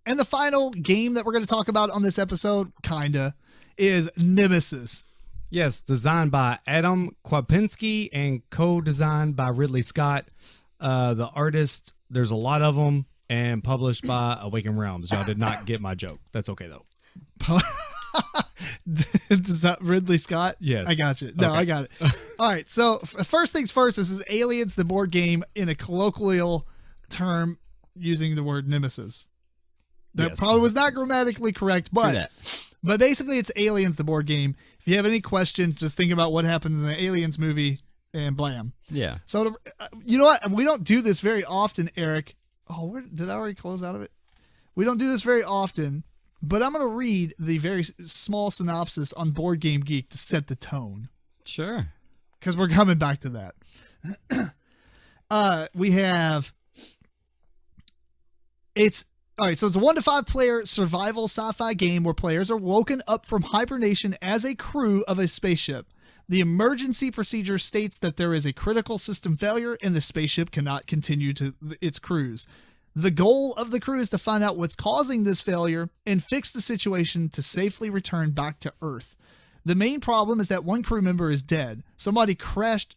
And the final game that we're going to talk about on this episode, kinda, is Nemesis. Yes, designed by Adam Kwapiński and co-designed by Ridley Scott. The artist, there's a lot of them, and published by Awaken Realms. Y'all did not get my joke. That's okay, though. Is that Ridley Scott? Yes. I got you. No, okay. I got it. All right, so first things first, this is Aliens, the board game, in a colloquial term using the word Nemesis. That probably was not grammatically correct, but basically it's Aliens, the board game. If you have any questions, just think about what happens in the Aliens movie and blam. Yeah. So, you know what? We don't do this very often, Eric. Oh, did I already close out of it? We don't do this very often, but I'm going to read the very small synopsis on Board Game Geek to set the tone. Sure. Because we're coming back to that. We have... All right, so it's a 1 to 5 player survival sci-fi game where players are woken up from hibernation as a crew of a spaceship. The emergency procedure states that there is a critical system failure and the spaceship cannot continue to its cruise. The goal of the crew is to find out what's causing this failure and fix the situation to safely return back to Earth. The main problem is that one crew member is dead. Somebody crashed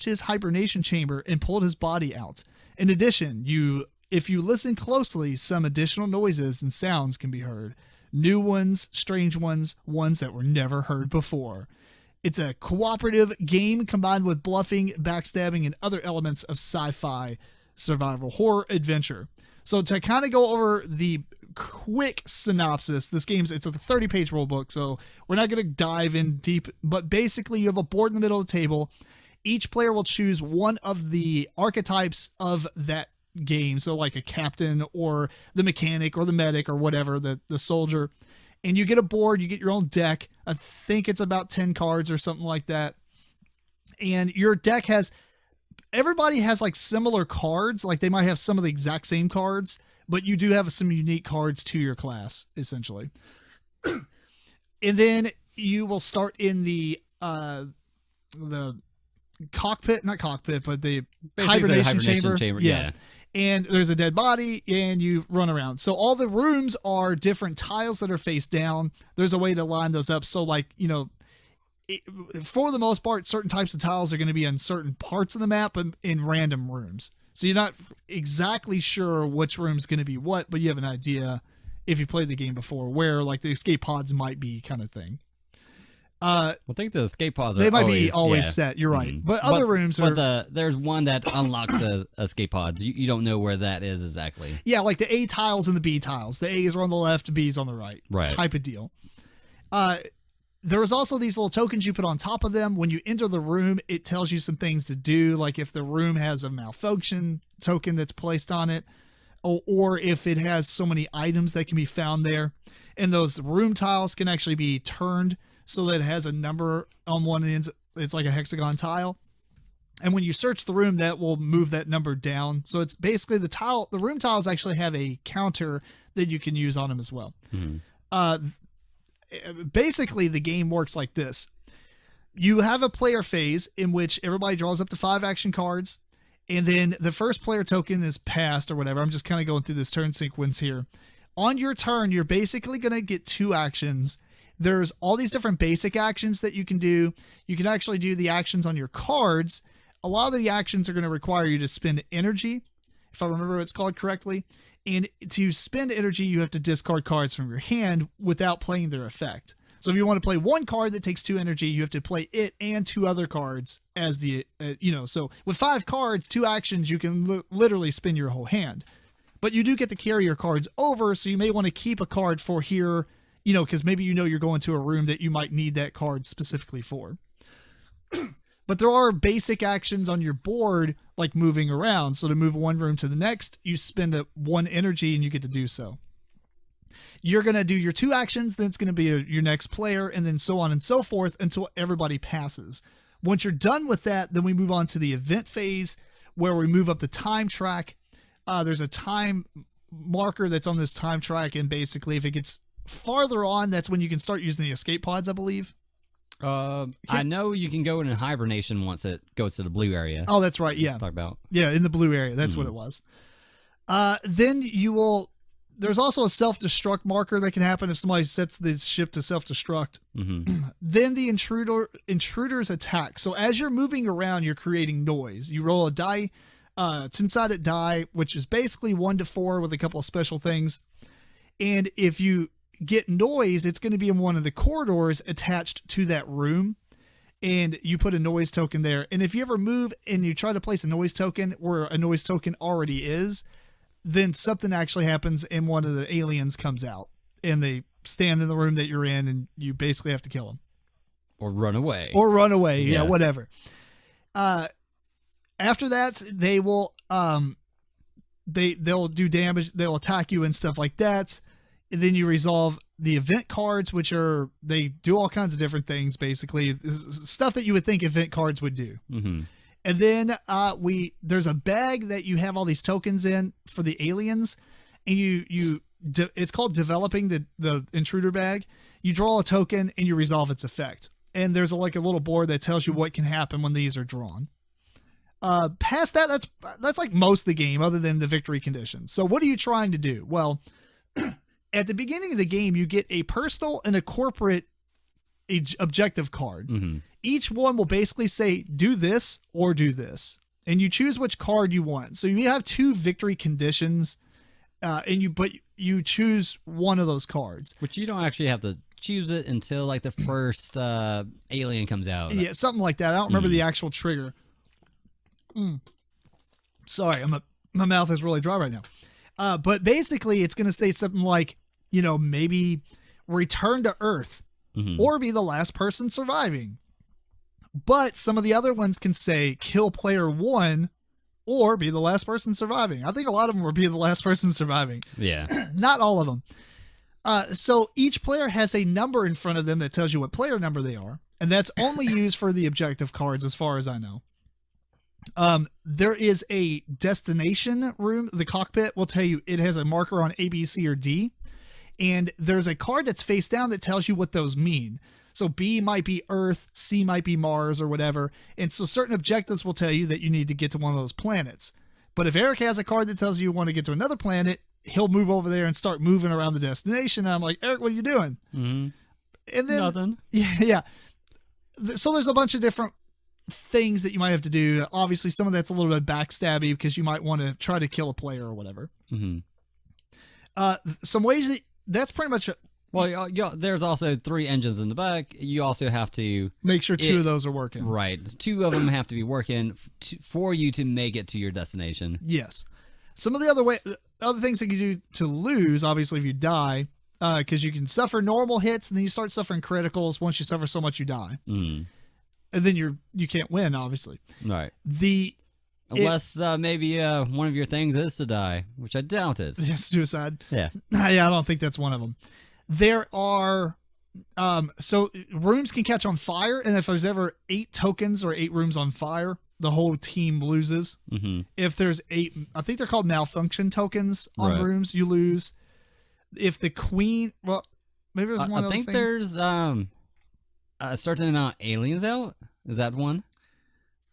his hibernation chamber and pulled his body out. In addition, if you listen closely, some additional noises and sounds can be heard. New ones, strange ones, ones that were never heard before. It's a cooperative game combined with bluffing, backstabbing, and other elements of sci-fi survival horror adventure. So to kind of go over the quick synopsis, it's a 30-page rulebook, so we're not going to dive in deep, but basically you have a board in the middle of the table. Each player will choose one of the archetypes of that game, so like a captain or the mechanic or the medic or whatever, the soldier, and you get a board, you get your own deck. I think it's about 10 cards or something like that, and your deck everybody has like similar cards, like they might have some of the exact same cards, but you do have some unique cards to your class essentially. And then you will start in the cockpit, not cockpit, but the hibernation chamber. Yeah. And there's a dead body and you run around. So all the rooms are different tiles that are face down. There's a way to line those up. So like, for the most part, certain types of tiles are going to be on certain parts of the map and in random rooms. So you're not exactly sure which room's going to be what, but you have an idea if you played the game before where like the escape pods might be, kind of thing. I think the escape pods they might be always set. You're right, but other rooms are. But there's one that unlocks escape pods. You don't know where that is exactly. Yeah, like the A tiles and the B tiles. The A's are on the left, B's on the right. Right. Type of deal. There was also these little tokens you put on top of them. When you enter the room, it tells you some things to do, like if the room has a malfunction token that's placed on it, or if it has so many items that can be found there. And those room tiles can actually be turned so that it has a number on one end. It's like a hexagon tile. And when you search the room, that will move that number down. So it's basically the room tiles actually have a counter that you can use on them as well. Mm-hmm. Basically, the game works like this. You have a player phase in which everybody draws up to 5 action cards. And then the first player token is passed or whatever. I'm just kind of going through this turn sequence here. On your turn, you're basically going to get 2 actions. There's all these different basic actions that you can do. You can actually do the actions on your cards. A lot of the actions are going to require you to spend energy, if I remember what it's called correctly. And to spend energy, you have to discard cards from your hand without playing their effect. So if you want to play one card that takes 2 energy, you have to play it and 2 other cards as the, so with 5 cards, 2 actions, you can literally spin your whole hand. But you do get to carry your cards over, so you may want to keep a card for here, because maybe you're going to a room that you might need that card specifically for. But there are basic actions on your board, like moving around. So to move one room to the next, you spend 1 energy and you get to do so. You're going to do your 2 actions, then it's going to be your next player, and then so on and so forth until everybody passes. Once you're done with that, then we move on to the event phase where we move up the time track. There's a time marker that's on this time track, and basically if it gets farther on, that's when you can start using the escape pods, I believe. I know you can go in hibernation once it goes to the blue area. Oh, that's right. Yeah. Talk about. Yeah, in the blue area. That's what it was. Then you will. There's also a self-destruct marker that can happen if somebody sets the ship to self-destruct. Mm-hmm. Then the intruders attack. So as you're moving around, you're creating noise. You roll a die, 10-sided die, which is basically 1 to 4 with a couple of special things. And if you get noise, it's going to be in one of the corridors attached to that room. And you put a noise token there. And if you ever move and you try to place a noise token where a noise token already is, then something actually happens and one of the aliens comes out and they stand in the room that you're in and you basically have to kill them. Or run away. Yeah, whatever. After that, they will they'll do damage, they'll attack you and stuff like that. And then you resolve the event cards, which they do all kinds of different things, basically. Stuff that you would think event cards would do. Mm-hmm. And then there's a bag that you have all these tokens in for the aliens, and it's called developing the intruder bag. You draw a token and you resolve its effect. And there's like a little board that tells you what can happen when these are drawn. Past that, that's like most of the game, other than the victory conditions. So what are you trying to do? Well, at the beginning of the game, you get a personal and a corporate objective card. Mm-hmm. Each one will basically say, do this or do this. And you choose which card you want. So you have 2 victory conditions, but you choose one of those cards. Which you don't actually have to choose it until like the first alien comes out. Yeah, something like that. I don't remember the actual trigger. Sorry, my mouth is really dry right now. But basically, it's going to say something like, maybe return to Earth or be the last person surviving. But some of the other ones can say kill player 1 or be the last person surviving. I think a lot of them will be the last person surviving. Yeah. Not all of them. So each player has a number in front of them that tells you what player number they are. And that's only used for the objective cards as far as I know. There is a destination room. The cockpit will tell you it has a marker on A, B, C, or D. And there's a card that's face down that tells you what those mean. So B might be Earth, C might be Mars or whatever. And so certain objectives will tell you that you need to get to one of those planets. But if Eric has a card that tells you want to get to another planet, he'll move over there and start moving around the destination. And I'm like, Eric, what are you doing? Mm-hmm. And then nothing. Yeah. So there's a bunch of different things that you might have to do. Obviously, some of that's a little bit backstabby because you might want to try to kill a player or whatever. Mm-hmm. Some ways that's pretty much. Well, there's also 3 engines in the back. You also have to make sure 2 of those are working. Right. 2 of them have to be working for you to make it to your destination. Yes. Some of the other things that you do to lose, obviously, if you die, because you can suffer normal hits and then you start suffering criticals. Once you suffer so much, you die. Mm. And then you can't win, obviously. Right. Unless maybe one of your things is to die, which I doubt is. Suicide. Yeah. Yeah, I don't think that's one of them. There are, so rooms can catch on fire, and if there's ever 8 tokens or 8 rooms on fire, the whole team loses. Mm-hmm. If there's 8, I think they're called malfunction tokens on rooms, you lose. If the queen, well, maybe there's one. I think there's a certain amount of aliens out. Is that one?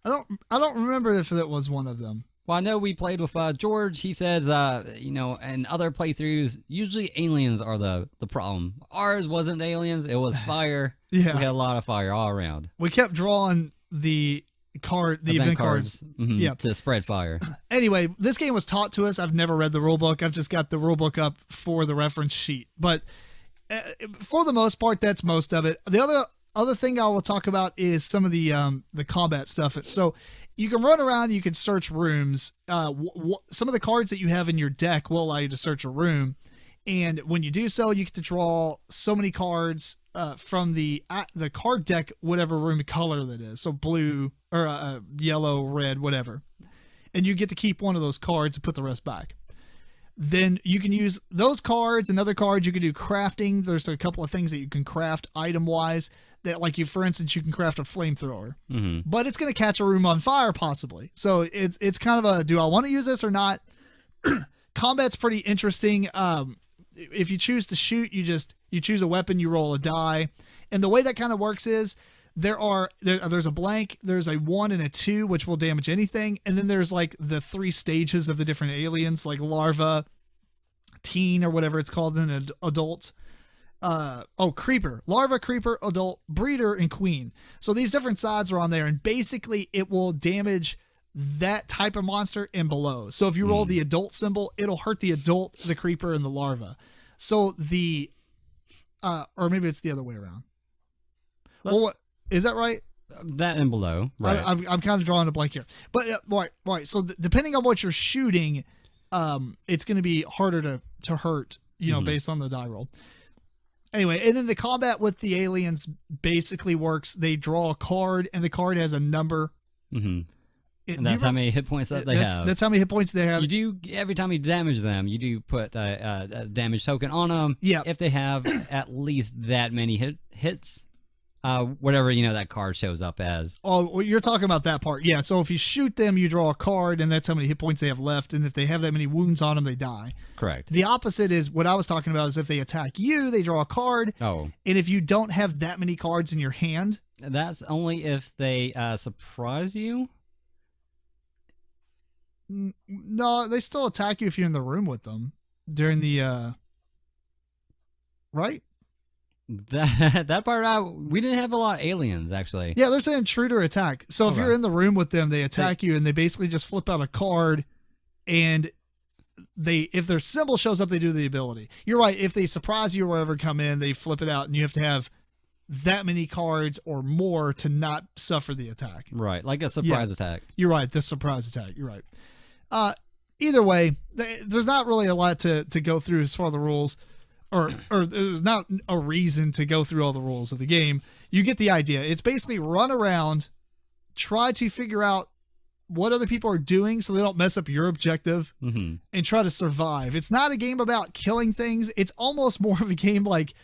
I don't remember if that was one of them. Well, I know we played with George. He says, in other playthroughs, usually aliens are the problem. Ours wasn't aliens. It was fire. Yeah. We had a lot of fire all around. We kept drawing the event cards. Mm-hmm, to spread fire. Anyway, this game was taught to us. I've never read the rule book. I've just got the rule book up for the reference sheet. But for the most part, that's most of it. The other thing I will talk about is some of the combat stuff. So you can run around, you can search rooms. Some of the cards that you have in your deck will allow you to search a room. And when you do so, you get to draw so many cards from the card deck, whatever room color that is. So blue or yellow, red, whatever. And you get to keep one of those cards and put the rest back. Then you can use those cards and other cards. You can do crafting. There's a couple of things that you can craft item-wise. That, like, for instance, you can craft a flamethrower, but it's going to catch a room on fire possibly. So it's kind of do I want to use this or not? Combat's pretty interesting. If you choose to shoot, you choose a weapon, you roll a die, and the way that kind of works is there's a blank, there's a 1 and a 2, which will damage anything, and then there's like the 3 stages of the different aliens, like larva, teen, or whatever it's called, and an adult. Creeper, larva, creeper, adult, breeder, and queen. So these different sides are on there, and basically it will damage that type of monster and below. So if you roll the adult symbol, it'll hurt the adult, the creeper, and the larva. So or maybe it's the other way around. Well, is that right? That and below. Right. I'm kind of drawing a blank here, but right. So depending on what you're shooting, it's going to be harder to hurt, based on the die roll. Anyway, and then the combat with the aliens basically works. They draw a card, and the card has a number. Mm-hmm. And that's how many hit points that they have. That's how many hit points they have. You do, every time you damage them, you do put a damage token on them. Yeah. If they have at least that many hits, whatever, that card shows up as. Oh, well, you're talking about that part. Yeah, so if you shoot them, you draw a card, and that's how many hit points they have left. And if they have that many wounds on them, they die. Correct. The opposite is what I was talking about, is if they attack you, they draw a card. Oh. And if you don't have that many cards in your hand. That's only if they surprise you. No, they still attack you if you're in the room with them during the right? That part we didn't have a lot of aliens actually. Yeah, there's an intruder attack. So if you're in the room with them, they attack you, and they basically just flip out a card, and if their symbol shows up, they do the ability. You're right. If they surprise you or whatever, come in, they flip it out, and you have to have that many cards or more to not suffer the attack. Right, like a surprise attack. You're right. The surprise attack. You're right. Either way, there's not really a lot to go through as far as the rules, or there's not a reason to go through all the rules of the game. You get the idea. It's basically run around, try to figure out what other people are doing so they don't mess up your objective, and try to survive. It's not a game about killing things. It's almost more of a game like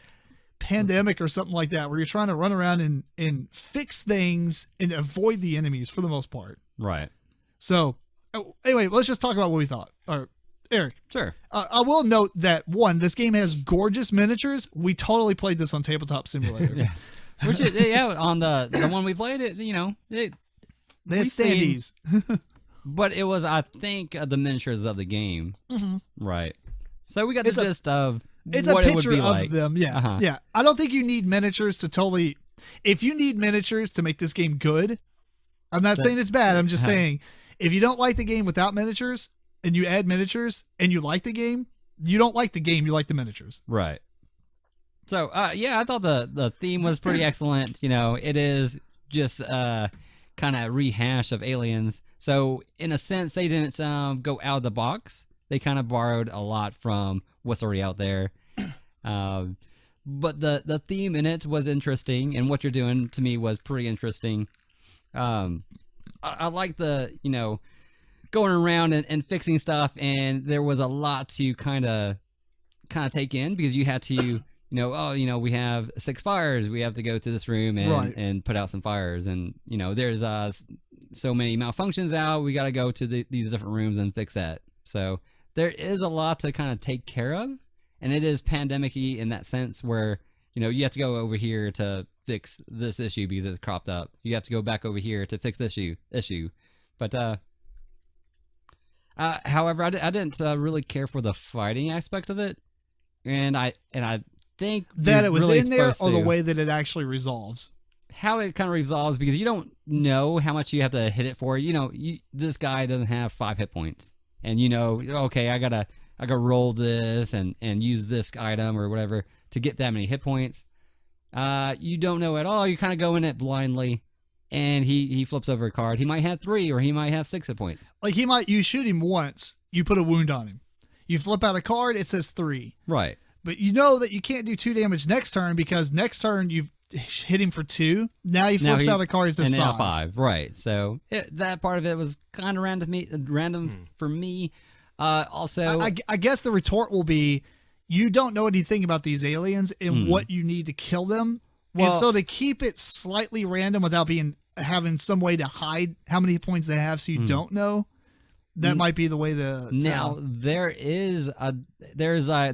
Pandemic or something like that, where you're trying to run around and fix things and avoid the enemies for the most part. Right. So anyway, let's just talk about what we thought. Eric. Sure. I will note that, one, this game has gorgeous miniatures. We totally played this on Tabletop Simulator. Yeah. Which is, on the one we played, they had standees. But it was, I think, the miniatures of the game. Mm-hmm. Right. So we got the gist of it's what a it would picture be of like. them. Yeah. Uh-huh. Yeah. I don't think you need miniatures to totally. If you need miniatures to make this game good, I'm not saying it's bad. I'm just saying, if you don't like the game without miniatures, and you add miniatures, and you like the game, you don't like the game, you like the miniatures. Right. So, I thought the theme was pretty excellent. It is just kind of rehash of Aliens. So, in a sense, they didn't go out of the box. They kind of borrowed a lot from what's already out there. But the theme in it was interesting, and what you're doing to me was pretty interesting. I like the, going around and fixing stuff, and there was a lot to kind of take in, because you had to, we have 6 fires. We have to go to this room and put out some fires. And, there's so many malfunctions out. We got to go to these different rooms and fix that. So there is a lot to kind of take care of. And it is pandemic-y in that sense where, you have to go over here to fix this issue because it's cropped up. You have to go back over here to fix this issue. But, however, I didn't really care for the fighting aspect of it. And I think that it was really in there, or the way that it actually resolves. How it kind of resolves, because you don't know how much you have to hit it for. This guy doesn't have 5 hit points, and okay, I gotta roll this and use this item or whatever to get that many hit points. You don't know at all. You kind of go in it blindly, and he flips over a card. He might have 3, or he might have 6 hit points. Like you shoot him once, you put a wound on him. You flip out a card, it says 3. Right. But you know that you can't do 2 damage next turn, because next turn you've hit him for 2. Now he flips out a card, it says 5. Now 5. Right. So that part of it was kind of random for me. Also, I guess the retort will be, you don't know anything about these aliens and what you need to kill them. Well, and so to keep it slightly random without having some way to hide how many points they have, so you don't know, that might be the way now there's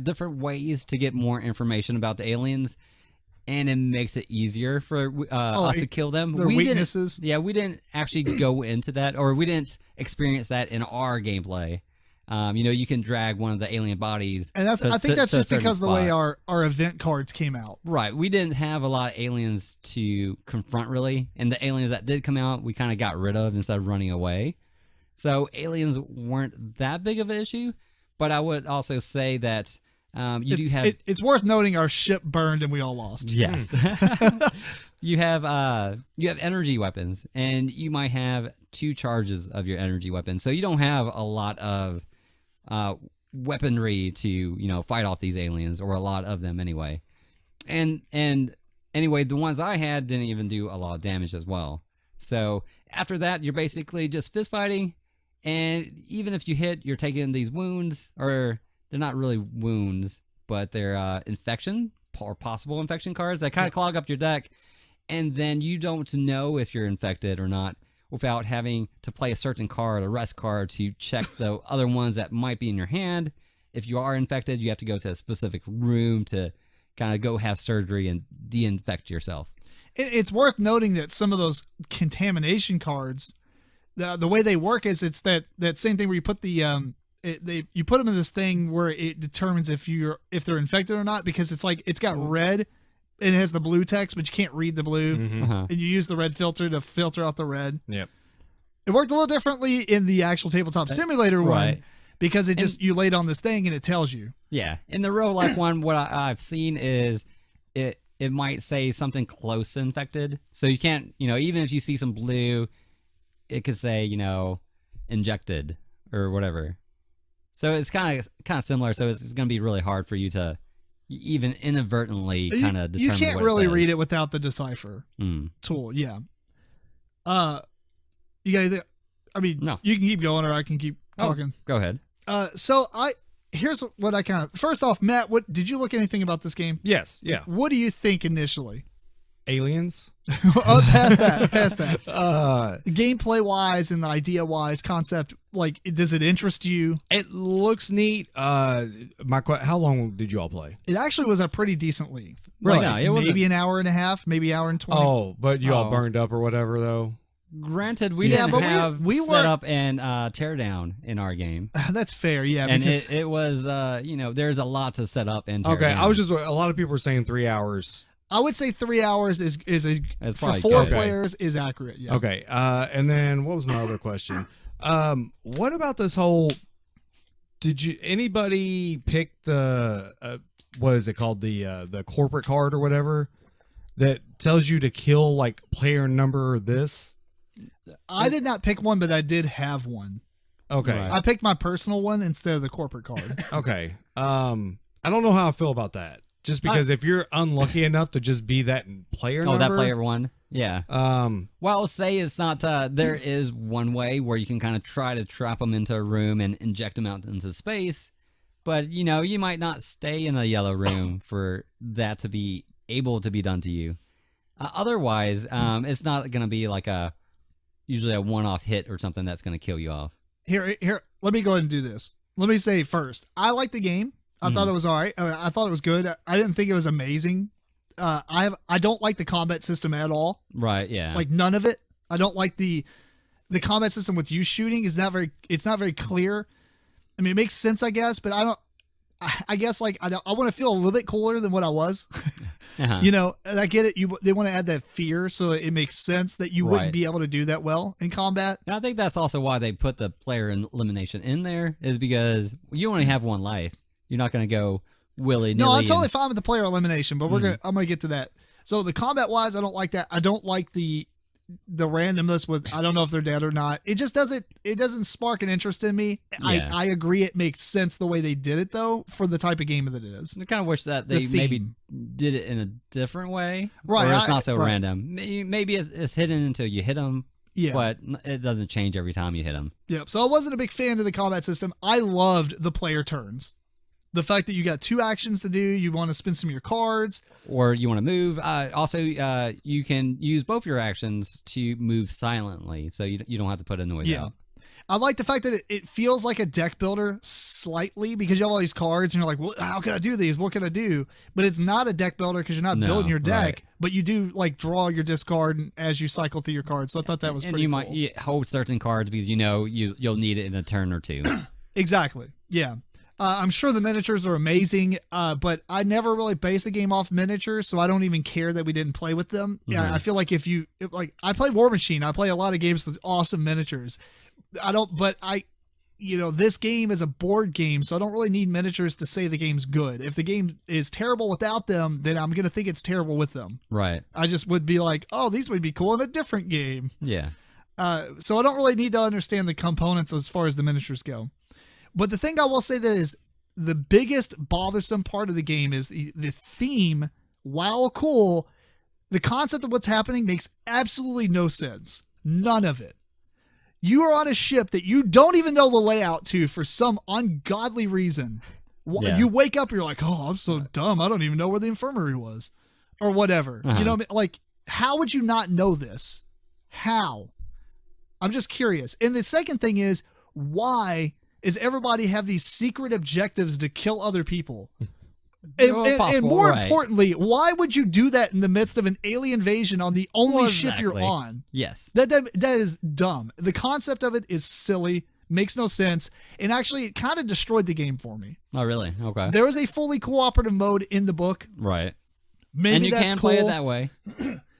different ways to get more information about the aliens. and it makes it easier for us to kill them. Their weaknesses. We didn't actually go into that, or we didn't experience that in our gameplay. You can drag one of the alien bodies, and I think that's just because of the way our event cards came out. Right, we didn't have a lot of aliens to confront really, and the aliens that did come out, we kind of got rid of instead of running away. So aliens weren't that big of an issue, but I would also say that do have. It's worth noting our ship burned and we all lost. Yes, you have energy weapons, and you might have 2 charges of your energy weapon, so you don't have a lot of weaponry to fight off these aliens, or a lot of them anyway. And anyway, the ones I had didn't even do a lot of damage as well. So after that, you're basically just fist fighting, and even if you hit, you're taking these wounds, or they're not really wounds, but they're infection or possible infection cards that kind of clog up your deck, and then you don't know if you're infected or not without having to play a certain card, a rest card, to check the other ones that might be in your hand. If you are infected, you have to go to a specific room to kind of go have surgery and de-infect yourself. It's worth noting that some of those contamination cards, the way they work is it's that same thing where you put you put them in this thing where it determines if they're infected or not, because it's got red and it has the blue text, but you can't read the blue, and you use the red filter to filter out the red. Yep. It worked a little differently in the actual tabletop simulator one, because you laid on this thing and it tells you. Yeah, in the real life one, what I've seen is it might say something close to infected, so you can't, even if you see some blue, it could say injected or whatever. So it's kind of similar. So it's going to be really hard for you to even inadvertently kind of determine. You can't what really it says. read it without the decipher tool. Yeah. You got. No. You can keep going, or I can keep talking. Go ahead. So here's what I first off, Matt, did you look anything about this game? Yes. Yeah. What do you think initially? Aliens. Past that. Gameplay wise and idea wise, concept, does it interest you? It looks neat. How long did you all play? It actually was a pretty decent length. Really? No, it wasn't. Maybe an hour and a half, maybe hour and 20. Oh, but you all burned up or whatever though. Granted, we didn't have set up and tear down in our game. That's fair, yeah. And it was, there's a lot to set up and tear down. I was just, a lot of people were saying 3 hours. I would say 3 hours is for 4 good. players is accurate. Yeah. Okay. And then what was my other question? What about this whole? Did anybody pick the what is it called, the corporate card or whatever that tells you to kill player number this? I did not pick one, but I did have one. Okay. Right. I picked my personal one instead of the corporate card. Okay. I don't know how I feel about that. Just because if you're unlucky enough to just be that player number. That player one. Yeah. Well, I'll say it's not, there is one way where you can kind of try to trap them into a room and inject them out into space. But, you might not stay in a yellow room for that to be able to be done to you. Otherwise, it's not going to be usually a one-off hit or something that's going to kill you off. Here, let me go ahead and do this. Let me say first, I like the game. I thought it was all right. I thought it was good. I didn't think it was amazing. I don't like the combat system at all. Right, yeah. None of it. I don't like the combat system with you shooting. It's not very clear. I mean, it makes sense, I guess, but I guess I want to feel a little bit cooler than what I was. Uh-huh. And I get it. They want to add that fear, so it makes sense that you wouldn't be able to do that well in combat. And I think that's also why they put the player elimination in there, is because you only have one life. You're not going to go willy-nilly. No, I'm totally fine with the player elimination, but I'm going to get to that. So the combat-wise, I don't like that. I don't like the randomness with, I don't know if they're dead or not. It just doesn't spark an interest in me. Yeah. I agree it makes sense the way they did it, though, for the type of game that it is. I kind of wish that they maybe did it in a different way. Right. Or it's not so random. Maybe it's hidden until you hit them. Yeah. But it doesn't change every time you hit them. Yep. So I wasn't a big fan of the combat system. I loved the player turns. The fact that you got 2 actions to do, you want to spend some of your cards. Or you want to move. Also, you can use both your actions to move silently, so you don't have to put a noise out. I like the fact that it feels like a deck builder slightly because you have all these cards and you're like, well, how can I do these? What can I do? But it's not a deck builder because you're not building your deck, right. but you do like draw your discard as you cycle through your cards. So I thought that was pretty cool. You hold certain cards because you'll need it in a turn or two. Exactly. Yeah. I'm sure the miniatures are amazing, but I never really base a game off miniatures, so I don't even care that we didn't play with them. Yeah, I feel like if I play War Machine, I play a lot of games with awesome miniatures. This game is a board game, so I don't really need miniatures to say the game's good. If the game is terrible without them, then I'm going to think it's terrible with them. Right. I just would be like, oh, these would be cool in a different game. Yeah. So I don't really need to understand the components as far as the miniatures go. But the thing I will say that is the biggest bothersome part of the game is the theme. While cool, the concept of what's happening makes absolutely no sense. None of it. You are on a ship that you don't even know the layout to for some ungodly reason. Yeah. You wake up, you're like, oh, I'm so dumb. I don't even know where the infirmary was or whatever. You know what I mean? Like, how would you not know this? How? I'm just curious. And the second thing is, why is everybody have these secret objectives to kill other people? And more importantly, why would you do that in the midst of an alien invasion on the only ship you're on? Yes. That is dumb. The concept of it is silly, makes no sense, and actually it kind of destroyed the game for me. Oh, really? Okay. There is a fully cooperative mode in the book. Right. Maybe and you that's can cool. play it that way.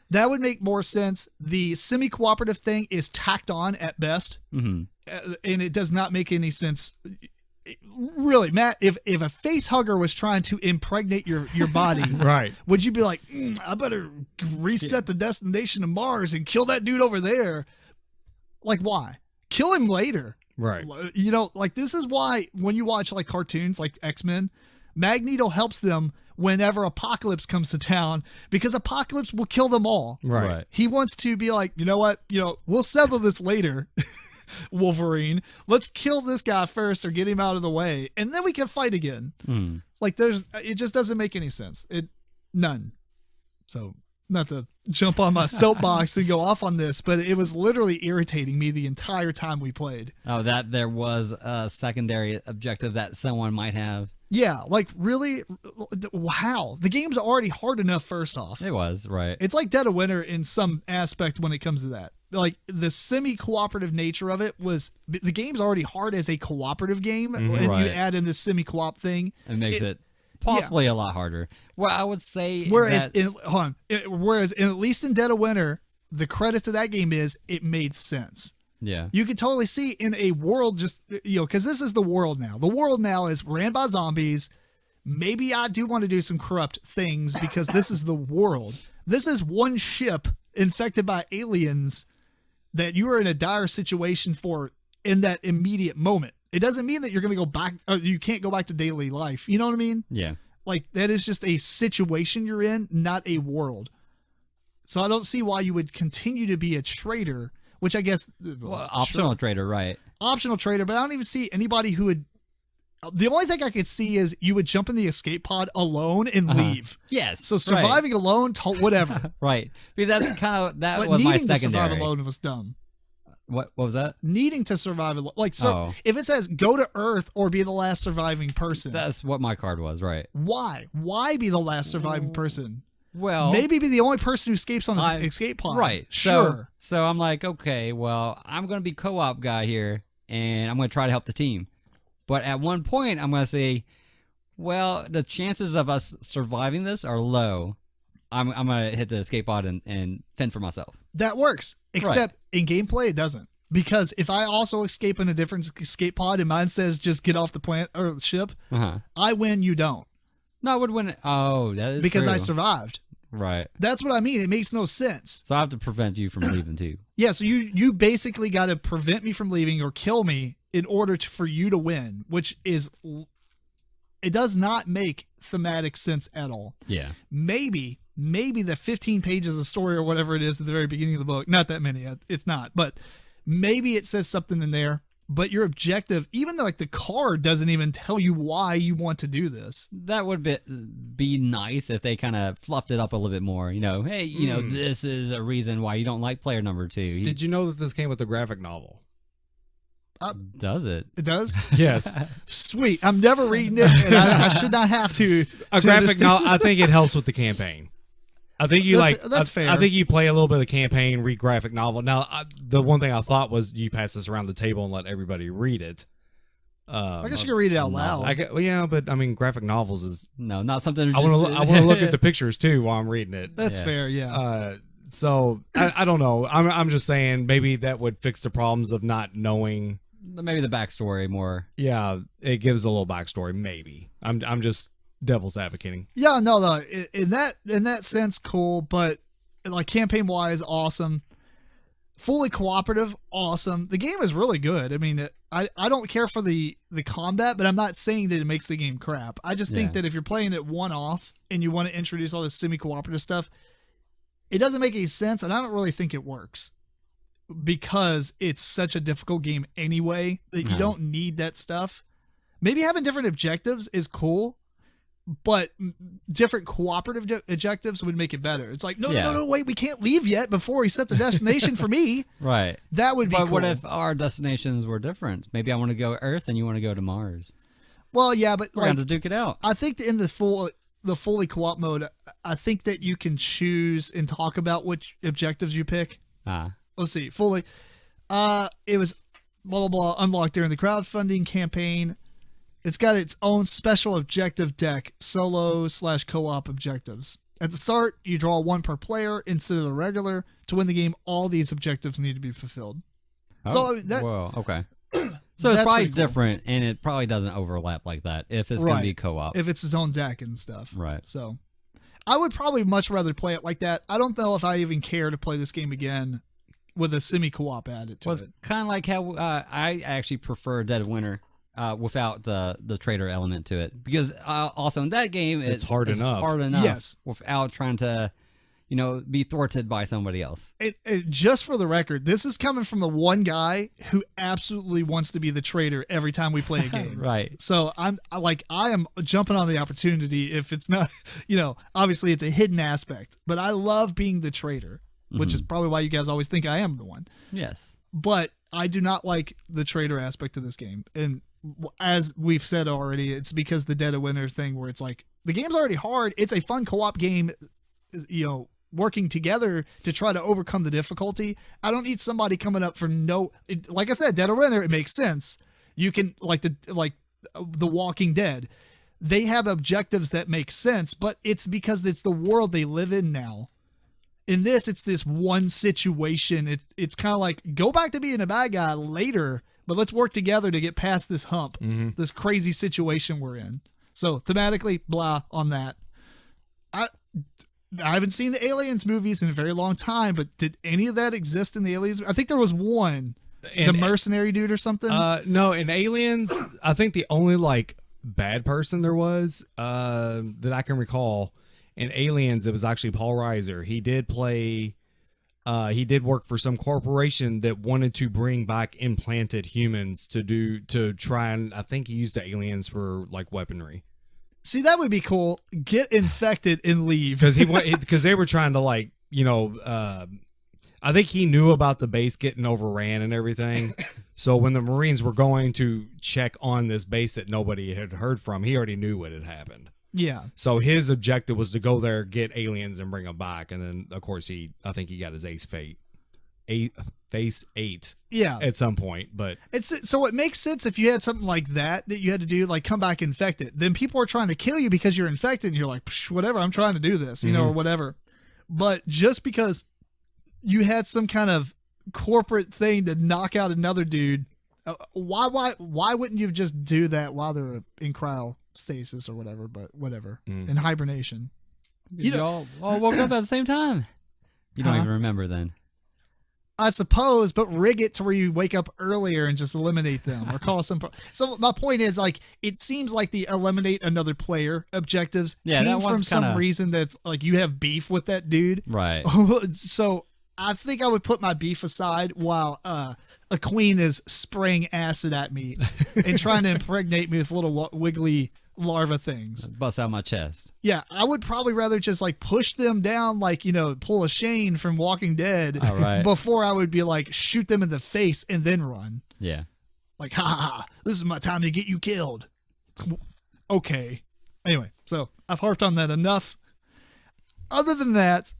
That would make more sense. The semi-cooperative thing is tacked on at best, and it does not make any sense. Really, Matt, if a face hugger was trying to impregnate your body, right, would you be like, I better reset the destination to Mars and kill that dude over there? Like, why? Kill him later. Right. You know, like, this is why when you watch like cartoons like X-Men, Magneto helps them whenever Apocalypse comes to town, because Apocalypse will kill them all. Right. He wants to be like, you know what? We'll settle this later, Wolverine. Let's kill this guy first or get him out of the way, and then we can fight again. Like, it just doesn't make any sense. None. So, not to jump on my soapbox and go off on this, but it was literally irritating me the entire time we played. Oh, that there was a secondary objective that someone might have. Yeah, like, really? How? The game's already hard enough, first off. It was, right. It's like Dead of Winter in some aspect when it comes to that. Like, the semi-cooperative nature of it was, the game's already hard as a cooperative game, and you add in this semi-coop thing. It makes it possibly a lot harder. Well, I would say whereas at least in Dead of Winter, the credit to that game is it made sense. Yeah. You could totally see in a world just, because this is the world now. The world now is ran by zombies. Maybe I do want to do some corrupt things because this is the world. This is one ship infected by aliens that you are in a dire situation for in that immediate moment. It doesn't mean that you're going to go back, you can't go back to daily life. You know what I mean? Yeah. Like, that is just a situation you're in, not a world. So I don't see why you would continue to be a traitor, which I guess... optional trader, right. Optional trader, but I don't even see anybody who would... The only thing I could see is you would jump in the escape pod alone and leave. Yes. So surviving alone, whatever. Right. Because that's kind of... That but was my needing to secondary. survive alone was dumb. What was that? Needing to survive alone. Like, so if it says go to Earth or be the last surviving person... That's what my card was, right. Why? Why be the last surviving person? Well, maybe be the only person who escapes on an escape pod. Right. Sure. So I'm like, okay, well, I'm going to be co-op guy here, and I'm going to try to help the team. But at one point, I'm going to say, well, the chances of us surviving this are low. I'm going to hit the escape pod and fend for myself. That works. Except in gameplay, it doesn't. Because if I also escape in a different escape pod and mine says just get off the planet or the ship, I win, you don't. No, I would win. Oh, that is because true. I survived. Right. That's what I mean. It makes no sense. So I have to prevent you from leaving too. Yeah, so you basically got to prevent me from leaving or kill me in order for you to win, which is... It does not make thematic sense at all. Yeah. Maybe the 15 pages of story or whatever it is at the very beginning of the book, not that many, it's not, but maybe it says something in there. But your objective, even like the card doesn't even tell you why you want to do this. That would be nice if they kind of fluffed it up a little bit more. Hey, this is a reason why you don't like player number 2. Did you know that this came with a graphic novel? Does it? It does? Yes. Sweet. I'm never reading it, and I should not have to. A graphic novel, I think it helps with the campaign. I think you That's fair. I think you play a little bit of the campaign, read graphic novel. Now, the one thing I thought was you pass this around the table and let everybody read it. I guess you can read it out loud. Yeah, but I mean, graphic novels is No, not something. I want to look at the pictures too while I'm reading it. That's Yeah. fair, yeah. So I don't know. I'm just saying maybe that would fix the problems of not knowing. Maybe the backstory more. Yeah, it gives a little backstory. Maybe I'm just devil's advocating. Yeah, no. In that sense, cool. But like campaign wise, awesome. Fully cooperative, awesome. The game is really good. I mean, I don't care for the combat, but I'm not saying that it makes the game crap. I just think that if you're playing it one off and you want to introduce all this semi-cooperative stuff, it doesn't make any sense, and I don't really think it works because it's such a difficult game anyway that you don't need that stuff. Maybe having different objectives is cool, but different cooperative objectives would make it better. It's like, no, wait, we can't leave yet before we set the destination for me. Right. That would be cool. But what if our destinations were different? Maybe I want to go Earth and you want to go to Mars. Well, yeah, but We're going to duke it out. I think that in the fully co-op mode, I think that you can choose and talk about which objectives you pick. Let's see. Fully. It was blah, blah, blah, unlocked during the crowdfunding campaign. It's got its own special objective deck, solo/co-op objectives. At the start, you draw one per player instead of the regular. To win the game, all these objectives need to be fulfilled. So that, whoa, okay. So it's probably different, and it probably doesn't overlap like that if it's going to be co-op. If it's its own deck and stuff. Right. So I would probably much rather play it like that. I don't know if I even care to play this game again with a semi-co-op added to it. It's kind of like how I actually prefer Dead of Winter without the trader element to it. Because also in that game, it's hard enough. Yes. Without trying to, be thwarted by somebody else. Just for the record, this is coming from the one guy who absolutely wants to be the trader every time we play a game. Right. So I am jumping on the opportunity if it's not, obviously it's a hidden aspect, but I love being the trader, which is probably why you guys always think I am the one. Yes. But I do not like the trader aspect of this game. And as we've said already, it's because the Dead of Winter thing where it's like, the game's already hard. It's a fun co-op game, working together to try to overcome the difficulty. I don't need somebody coming up for like I said, Dead of Winter, it makes sense. You can the Walking Dead. They have objectives that make sense, but it's because it's the world they live in now. In this, it's this one situation. It's kind of like, go back to being a bad guy later, but let's work together to get past this hump, this crazy situation we're in. So thematically, blah on that. I haven't seen the Aliens movies in a very long time, but did any of that exist in the Aliens? I think there was one, the mercenary dude or something. No, in Aliens, I think the only bad person there was that I can recall in Aliens, it was actually Paul Reiser. He did play. He did work for some corporation that wanted to bring back implanted humans to try and I think he used the aliens for weaponry. See, that would be cool. Get infected and leave. Because they were trying to I think he knew about the base getting overran and everything. So when the Marines were going to check on this base that nobody had heard from, he already knew what had happened. Yeah. So his objective was to go there, get aliens, and bring them back. And then, of course, I think he got his Phase 8. Yeah. At some point, but so it makes sense if you had something like that you had to do, come back infected. Then people are trying to kill you because you're infected, and you're like, whatever, I'm trying to do this, or whatever. But just because you had some kind of corporate thing to knock out another dude, why wouldn't you just do that while they're in cryostasis or whatever? But whatever, in hibernation. You all woke up at the same time. You don't even remember then. I suppose, but rig it to where you wake up earlier and just eliminate them or call some. So my point is, it seems like the eliminate another player objectives came from some reason that's you have beef with that dude. Right. So I think I would put my beef aside while a queen is spraying acid at me and trying to impregnate me with little wiggly larva things. Bust out my chest. Yeah, I would probably rather just push them down, pull a Shane from Walking Dead. All right. Before I would be shoot them in the face and then run. Yeah. Like, ha ha ha, this is my time to get you killed. Okay. Anyway, so I've harped on that enough. Other than that,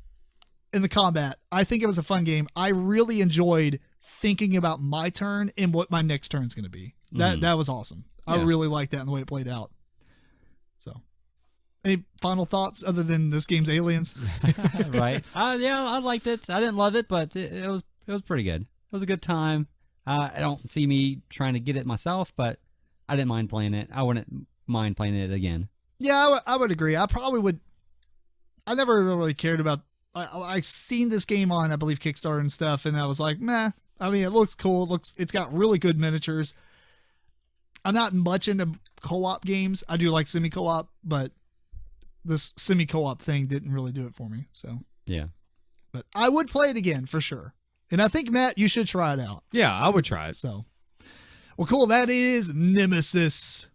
in the combat, I think it was a fun game. I really enjoyed thinking about my turn and what my next turn is going to be. That was awesome. I really liked that and the way it played out. So, any final thoughts other than this game's aliens? Right. Yeah, I liked it. I didn't love it, but it was pretty good. It was a good time. I don't see me trying to get it myself, but I didn't mind playing it. I wouldn't mind playing it again. Yeah, I would agree. I probably would. I never really cared about. I've seen this game on, I believe, Kickstarter and stuff, and I was like, meh. I mean, it looks cool. It's got really good miniatures. I'm not much into co-op games. I do like semi-co-op, but this semi-co-op thing didn't really do it for me. So yeah, but I would play it again for sure. And I think, Matt, you should try it out. Yeah, I would try it. So, well, cool. That is Nemesis.